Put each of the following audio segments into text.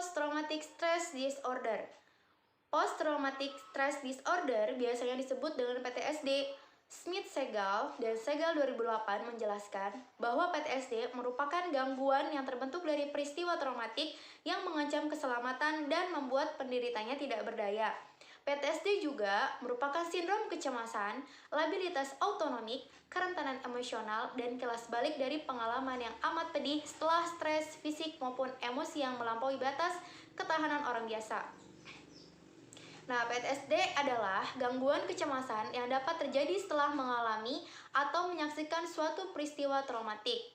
Post-Traumatic Stress Disorder. Post-Traumatic Stress Disorder biasanya disebut dengan PTSD. Smith-Segal dan Segal 2008 menjelaskan bahwa PTSD merupakan gangguan yang terbentuk dari peristiwa traumatik yang mengancam keselamatan dan membuat penderitanya tidak berdaya. PTSD juga merupakan sindrom kecemasan, labilitas autonomik, kerentanan emosional, dan kilas balik dari pengalaman yang amat pedih setelah stres fisik maupun emosi yang melampaui batas ketahanan orang biasa. Nah, PTSD adalah gangguan kecemasan yang dapat terjadi setelah mengalami atau menyaksikan suatu peristiwa traumatik.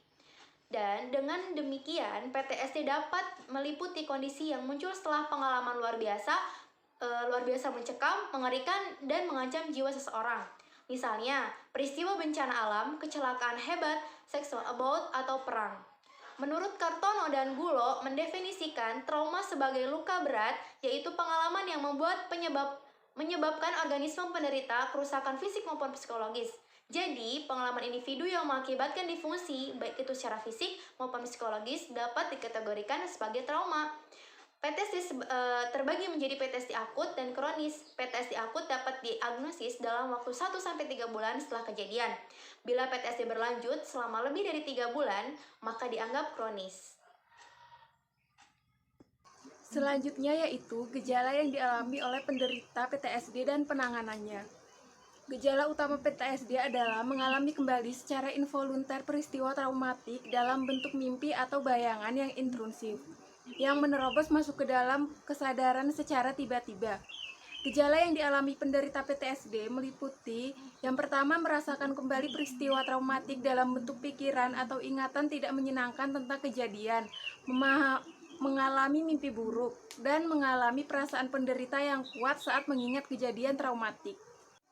Dan dengan demikian, PTSD dapat meliputi kondisi yang muncul setelah pengalaman luar biasa mencekam, mengerikan, dan mengancam jiwa seseorang. Misalnya, peristiwa bencana alam, kecelakaan hebat, sexual assault, atau perang. Menurut Kartono dan Gulo mendefinisikan trauma sebagai luka berat, yaitu pengalaman yang menyebabkan organisme penderita kerusakan fisik maupun psikologis. Jadi, pengalaman individu yang mengakibatkan disfungsi, baik itu secara fisik maupun psikologis, dapat dikategorikan sebagai trauma. PTSD terbagi menjadi PTSD akut dan kronis. PTSD akut dapat diagnosis dalam waktu 1-3 bulan setelah kejadian. Bila PTSD berlanjut selama lebih dari 3 bulan, maka dianggap kronis. Selanjutnya yaitu gejala yang dialami oleh penderita PTSD dan penanganannya. Gejala utama PTSD adalah mengalami kembali secara involunter peristiwa traumatik dalam bentuk mimpi atau bayangan yang intrusif, yang menerobos masuk ke dalam kesadaran secara tiba-tiba. Gejala yang dialami penderita PTSD meliputi yang pertama merasakan kembali peristiwa traumatik dalam bentuk pikiran atau ingatan tidak menyenangkan tentang kejadian, mengalami mimpi buruk, dan mengalami perasaan penderita yang kuat saat mengingat kejadian traumatik.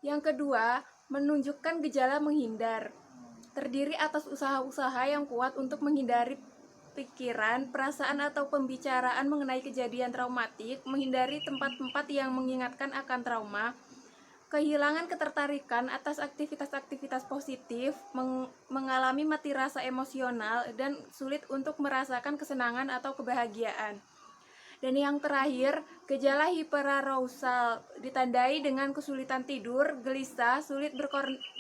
Yang kedua, menunjukkan gejala menghindar, terdiri atas usaha-usaha yang kuat untuk menghindari pikiran, perasaan, atau pembicaraan mengenai kejadian traumatik, menghindari tempat-tempat yang mengingatkan akan trauma, kehilangan ketertarikan atas aktivitas-aktivitas positif, mengalami mati rasa emosional, dan sulit untuk merasakan kesenangan atau kebahagiaan. Dan yang terakhir, gejala hiperarousal ditandai dengan kesulitan tidur, gelisah, sulit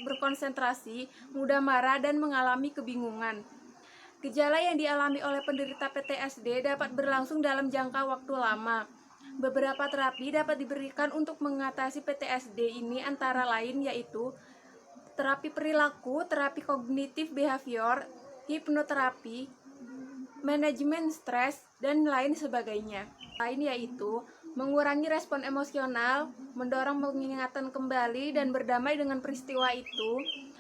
berkonsentrasi, mudah marah, dan mengalami kebingungan. Gejala yang dialami oleh penderita PTSD dapat berlangsung dalam jangka waktu lama. Beberapa terapi dapat diberikan untuk mengatasi PTSD ini antara lain yaitu terapi perilaku, terapi kognitif behavior, hipnoterapi, manajemen stres, dan lain sebagainya. Lain yaitu mengurangi respon emosional, mendorong pengingatan kembali dan berdamai dengan peristiwa itu,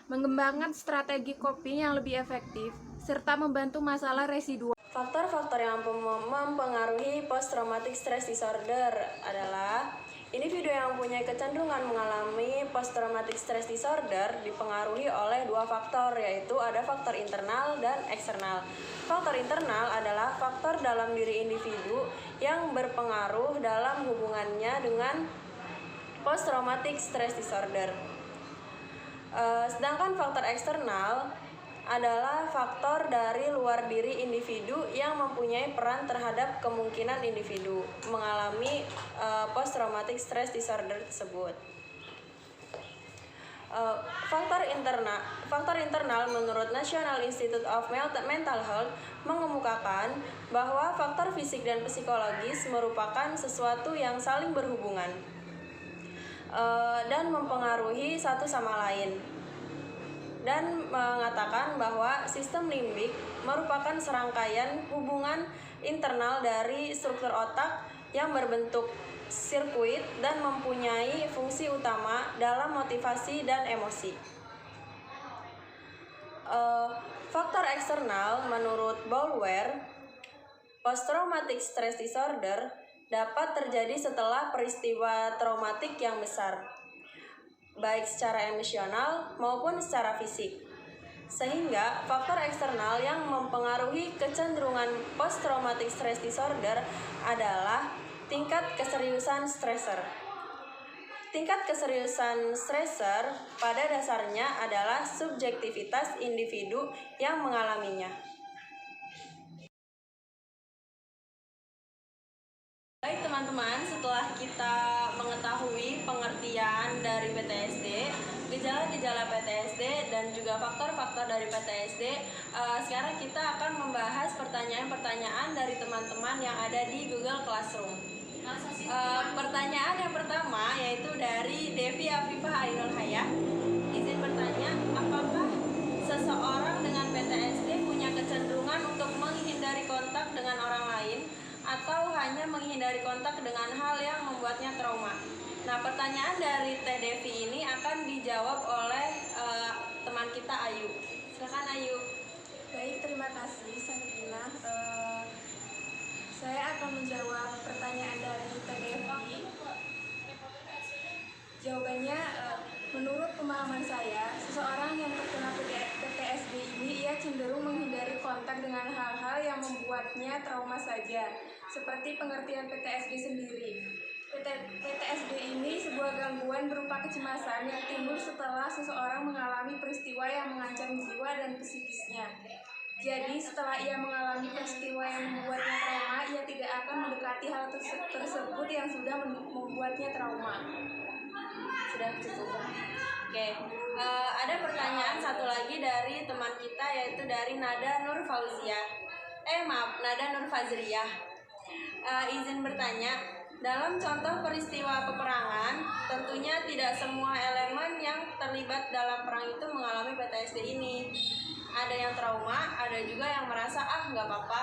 mengembangkan strategi coping yang lebih efektif, serta membantu masalah residual. Faktor-faktor yang mempengaruhi post-traumatic stress disorder adalah individu yang mempunyai kecenderungan mengalami post-traumatic stress disorder dipengaruhi oleh dua faktor, yaitu ada faktor internal dan eksternal. Faktor internal adalah faktor dalam diri individu yang berpengaruh dalam hubungannya dengan post-traumatic stress disorder. Sedangkan faktor eksternal adalah faktor dari luar diri individu yang mempunyai peran terhadap kemungkinan individu mengalami post-traumatic stress disorder tersebut. Faktor internal menurut National Institute of Mental Health mengemukakan bahwa faktor fisik dan psikologis merupakan sesuatu yang saling berhubungan dan mempengaruhi satu sama lain, dan mengatakan bahwa sistem limbik merupakan serangkaian hubungan internal dari struktur otak yang berbentuk sirkuit dan mempunyai fungsi utama dalam motivasi dan emosi. Faktor eksternal menurut Boulware, post-traumatic stress disorder dapat terjadi setelah peristiwa traumatik yang besar, baik secara emosional maupun secara fisik. Sehingga faktor eksternal yang mempengaruhi kecenderungan post-traumatic stress disorder adalah tingkat keseriusan stresor. Tingkat keseriusan stresor pada dasarnya adalah subjektivitas individu yang mengalaminya. Baik teman-teman, setelah kita mengetahui pengertian dari PTSD, gejala-gejala PTSD dan juga faktor-faktor dari PTSD, sekarang kita akan membahas pertanyaan-pertanyaan dari teman-teman yang ada di Google Classroom. Pertanyaan yang pertama yaitu dari Devi Afifah Ainul Hayah. Izin bertanya, apakah seseorang dengan PTSD punya kecenderungan untuk menghindari kontak dengan orang lain atau hanya menghindari kontak dengan hal yang membuatnya trauma? Nah, pertanyaan dari Teh Devi ini akan dijawab oleh teman kita Ayu. Silakan Ayu. Baik, terima kasih Sanggina. Saya akan menjawab pertanyaan dari Teh Devi. Jawabannya, menurut pemahaman saya, seseorang yang terkena PTSD ini ia cenderung menghindari kontak dengan hal-hal yang membuatnya trauma saja, seperti pengertian PTSD sendiri. PTSD ini sebuah gangguan berupa kecemasan yang timbul setelah seseorang mengalami peristiwa yang mengancam jiwa dan psikisnya. Jadi setelah ia mengalami peristiwa yang membuatnya trauma, ia tidak akan mendekati hal tersebut yang sudah membuatnya trauma. Sudah cukup. Oke, ada pertanyaan satu lagi dari teman kita yaitu dari Nada Nur Fazriyah. Izin bertanya, dalam contoh peristiwa peperangan, tentunya tidak semua elemen yang terlibat dalam perang itu mengalami PTSD ini. Ada yang trauma, ada juga yang merasa nggak apa-apa.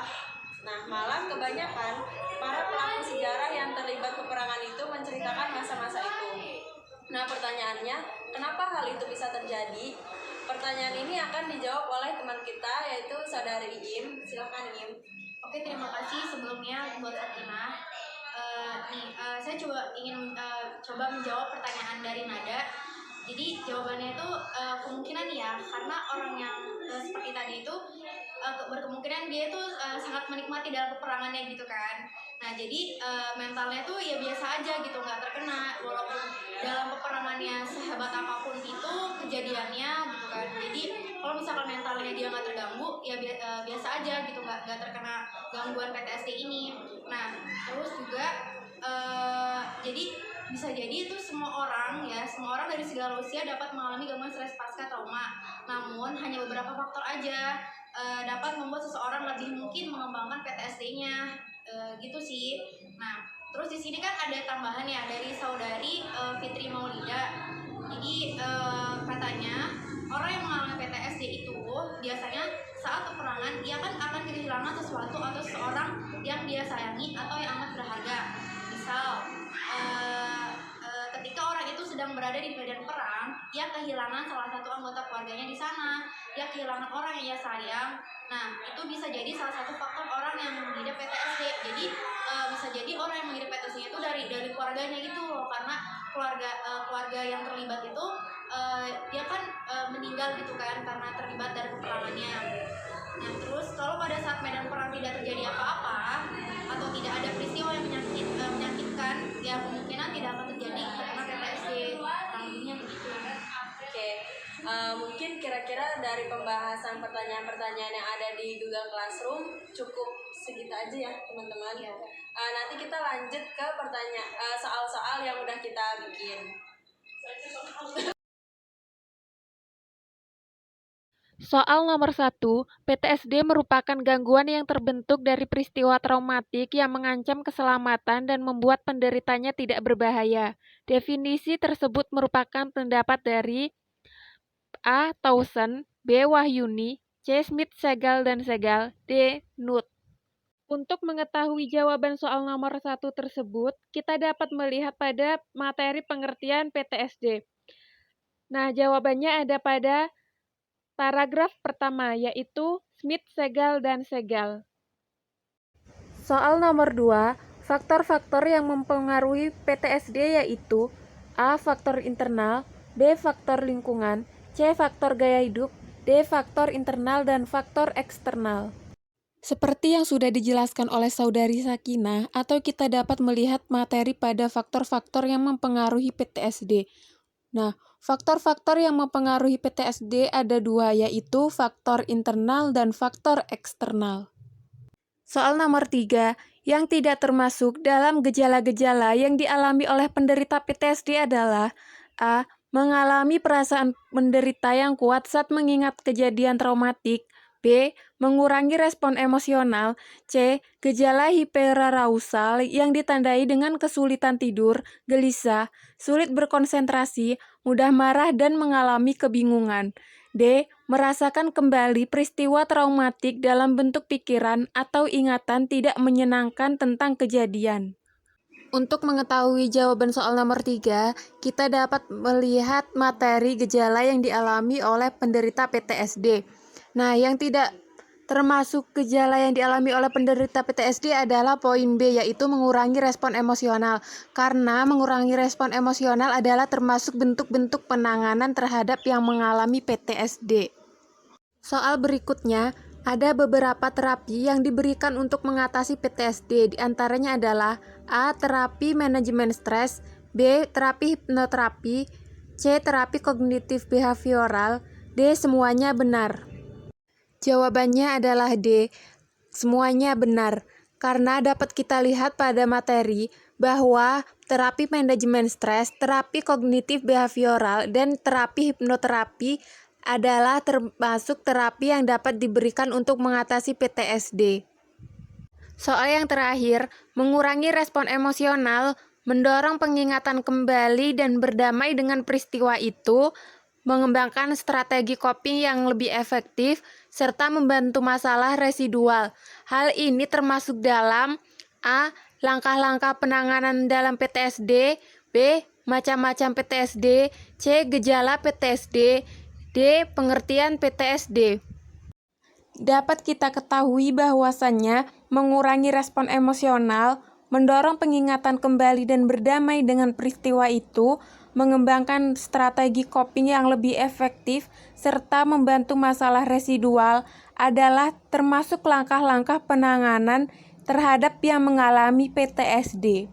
Nah, malah kebanyakan para pelaku sejarah yang terlibat peperangan itu menceritakan masa-masa itu. Nah, pertanyaannya, kenapa hal itu bisa terjadi? Pertanyaan ini akan dijawab oleh teman kita, yaitu Saudari Iim. Silakan Iim. Oke, terima kasih sebelumnya buat Fatima. Saya ingin coba menjawab pertanyaan dari Nada. Jadi jawabannya itu kemungkinan ya, karena orang yang seperti tadi itu berkemungkinan dia itu sangat menikmati dalam peperangannya gitu kan. Nah jadi mentalnya tuh ya biasa aja gitu, nggak terkena walaupun dalam peperangannya sehebat apapun itu kejadiannya gitu kan. Jadi kalau misalkan mentalnya dia nggak terganggu ya biasa aja gitu, nggak terkena gangguan PTSD ini. Nah terus juga jadi bisa jadi itu semua orang dari segala usia dapat mengalami gangguan stres pasca trauma. Namun hanya beberapa faktor aja dapat membuat seseorang lebih mungkin mengembangkan PTSD-nya, gitu sih. Nah, terus di sini kan ada tambahan ya dari saudari Fitri Maulida. Jadi katanya orang yang mengalami PTSD itu biasanya saat peperangan ia kan akan kehilangan sesuatu atau seseorang yang dia sayangi atau yang amat berharga. Misal ketika orang itu sedang berada di medan perang, ia kehilangan salah satu anggota keluarganya di sana, ia kehilangan orang yang ia sayang. Nah, itu bisa jadi salah satu faktor orang yang mengidap PTSD. Jadi bisa jadi orang yang mengidap PTSD itu dari keluarganya gitu loh, karena keluarga yang terlibat itu dia kan meninggal gitu kan karena terlibat dari peperangannya. Nah, terus kalau pada saat medan perang tidak terjadi apa-apa atau tidak ada peristiwa yang menyakitkan, ya kemungkinan tidak akan terjadi karena PTSD. Kurang lebihnya begitu. Oke, mungkin kira-kira dari pembahasan pertanyaan-pertanyaan yang ada di Google Classroom cukup segitu aja ya teman-teman. Ya. Nanti kita lanjut ke soal-soal yang udah kita bikin. Soal nomor 1, PTSD merupakan gangguan yang terbentuk dari peristiwa traumatik yang mengancam keselamatan dan membuat penderitanya tidak berbahaya. Definisi tersebut merupakan pendapat dari A. Towson, B. Wahyuni, C. Smith Segal dan Segal, D. Nutt. Untuk mengetahui jawaban soal nomor 1 tersebut, kita dapat melihat pada materi pengertian PTSD. Nah, jawabannya ada pada paragraf pertama, yaitu Smith, Segal, dan Segal. Soal nomor 2, faktor-faktor yang mempengaruhi PTSD yaitu A. Faktor internal, B. Faktor lingkungan, C. Faktor gaya hidup, D. Faktor internal dan faktor eksternal. Seperti yang sudah dijelaskan oleh Saudari Sakinah, atau kita dapat melihat materi pada faktor-faktor yang mempengaruhi PTSD. Nah, faktor-faktor yang mempengaruhi PTSD ada dua, yaitu faktor internal dan faktor eksternal. Soal nomor 3, Yang tidak termasuk dalam gejala-gejala yang dialami oleh penderita PTSD adalah A. Mengalami perasaan menderita yang kuat saat mengingat kejadian traumatik. B. Mengurangi respon emosional. C. Gejala hiperarousal yang ditandai dengan kesulitan tidur, gelisah, sulit berkonsentrasi, mudah marah dan mengalami kebingungan. D. Merasakan kembali peristiwa traumatik dalam bentuk pikiran atau ingatan tidak menyenangkan tentang kejadian. Untuk mengetahui jawaban soal nomor 3, kita dapat melihat materi gejala yang dialami oleh penderita PTSD. Nah, yang tidak termasuk gejala yang dialami oleh penderita PTSD adalah poin B, yaitu mengurangi respon emosional. Karena mengurangi respon emosional adalah termasuk bentuk-bentuk penanganan terhadap yang mengalami PTSD. Soal berikutnya, ada beberapa terapi yang diberikan untuk mengatasi PTSD, diantaranya adalah A. Terapi manajemen stres, B. Terapi hipnoterapi, C. Terapi kognitif behavioral, D. Semuanya benar. Jawabannya adalah D. Semuanya benar, karena dapat kita lihat pada materi bahwa terapi manajemen stres, terapi kognitif behavioral, dan terapi hipnoterapi adalah termasuk terapi yang dapat diberikan untuk mengatasi PTSD. Soal yang terakhir, mengurangi respon emosional, mendorong pengingatan kembali dan berdamai dengan peristiwa itu, mengembangkan strategi coping yang lebih efektif, serta membantu masalah residual. Hal ini termasuk dalam A. Langkah-langkah penanganan dalam PTSD, B. Macam-macam PTSD, C. Gejala PTSD, D. Pengertian PTSD. Dapat kita ketahui bahwasannya mengurangi respon emosional, mendorong pengingatan kembali dan berdamai dengan peristiwa itu, mengembangkan strategi coping yang lebih efektif, serta membantu masalah residual adalah termasuk langkah-langkah penanganan terhadap yang mengalami PTSD.